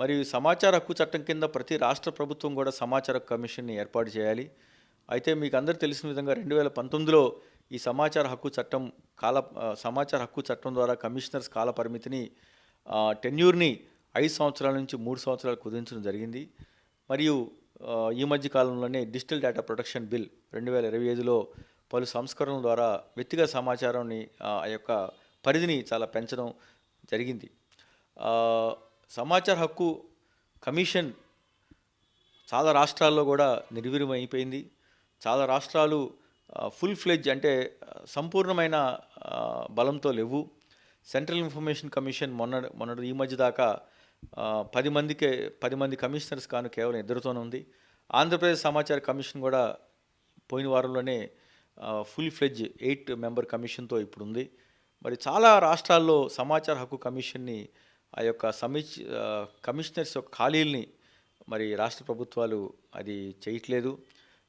మరి సమాచార హక్కు చట్టం కింద ప్రతి రాష్ట్ర ప్రభుత్వం కూడా సమాచార కమిషన్‌ని ఏర్పాటు చేయాలి. అయితే మీకందరికీ తెలిసిన విధంగా 2019లో ఈ సమాచార హక్కు చట్టం ద్వారా కమిషనర్స్ కాల పరిమితిని టెన్యూర్‌ని 5 సంవత్సరాల నుంచి 3 సంవత్సరాలకు కుదించడం జరిగింది. మరియు ఈ మధ్య కాలంలోనే డిజిటల్ డేటా ప్రొటెక్షన్ బిల్ 2025లో పలు సంస్కరణల ద్వారా వ్యక్తిగత సమాచారాన్ని ఆ యొక్క పరిధిని చాలా పెంచడం జరిగింది. సమాచార హక్కు కమిషన్ చాలా రాష్ట్రాల్లో కూడా నిర్వీర్యమైపోయింది. చాలా రాష్ట్రాలు ఫుల్ ఫ్లెడ్జ్ అంటే సంపూర్ణమైన బలంతో లేవు. సెంట్రల్ ఇన్ఫర్మేషన్ కమిషన్ మొన్నటి ఈ మధ్య దాకా 10 మంది కమిషనర్స్ కాను కేవలం 2తోనే ఉంది. ఆంధ్రప్రదేశ్ సమాచార కమిషన్ కూడా పోయిన వారంలోనే ఫుల్ ఫ్లెడ్జ్ 8 మెంబర్ కమిషన్తో ఇప్పుడు ఉంది. మరి చాలా రాష్ట్రాల్లో సమాచార హక్కు కమిషన్ని ఆ యొక్క కమిషనర్స్ యొక్క ఖాళీల్ని మరి రాష్ట్ర ప్రభుత్వాలు అది చేయట్లేదు.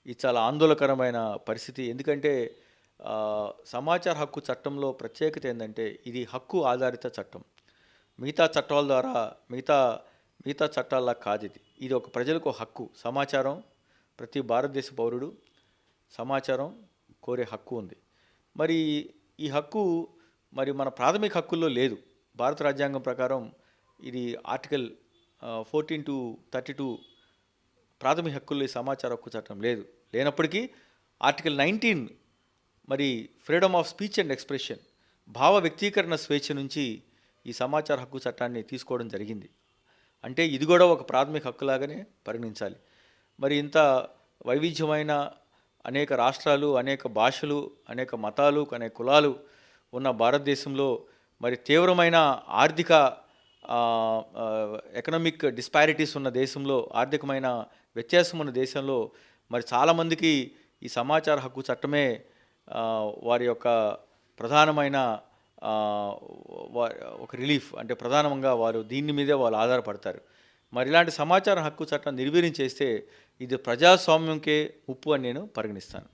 ఇది చాలా ఆందోళనకరమైన పరిస్థితి. ఎందుకంటే సమాచార హక్కు చట్టంలో ప్రత్యేకత ఏంటంటే ఇది హక్కు ఆధారిత చట్టం. మిగతా చట్టాల ద్వారా మిగతా చట్టాల్లా కాదు ఇది. ఇది ఒక ప్రజలకు హక్కు. సమాచారం ప్రతి భారతదేశ పౌరుడు సమాచారం కోరే హక్కు ఉంది. మరి ఈ హక్కు మరి మన ప్రాథమిక హక్కుల్లో లేదు. భారత రాజ్యాంగం ప్రకారం ఇది ఆర్టికల్ 14 to 32 ప్రాథమిక హక్కుల్లో ఈ సమాచార హక్కు చట్టం లేనప్పటికీ ఆర్టికల్ 19 మరి freedom of speech and expression భావ వ్యక్తీకరణ స్వేచ్ఛ నుంచి ఈ సమాచార హక్కు చట్టాన్ని తీసుకోవడం జరిగింది. అంటే ఇది కూడా ఒక ప్రాథమిక హక్కులాగానే పరిగణించాలి. మరి ఇంత వైవిధ్యమైన అనేక రాష్ట్రాలు, అనేక భాషలు, అనేక మతాలు, అనేక కులాలు ఉన్న భారతదేశంలో మరి తీవ్రమైన ఆర్థిక ఎకనామిక్ డిస్పారిటీస్ ఉన్న దేశంలో, ఆర్థికమైన వ్యత్యాసం ఉన్న దేశంలో మరి చాలామందికి ఈ సమాచార హక్కు చట్టమే వారి యొక్క ప్రధానమైన ఒక రిలీఫ్. అంటే ప్రధానంగా వారు దీని మీదే వాళ్ళు ఆధారపడతారు. మరి ఇలాంటి సమాచార హక్కు చట్టం నిర్వీర్యం చేస్తే ఇది ప్రజాస్వామ్యంకే ముప్పు అని నేను పరిగణిస్తాను.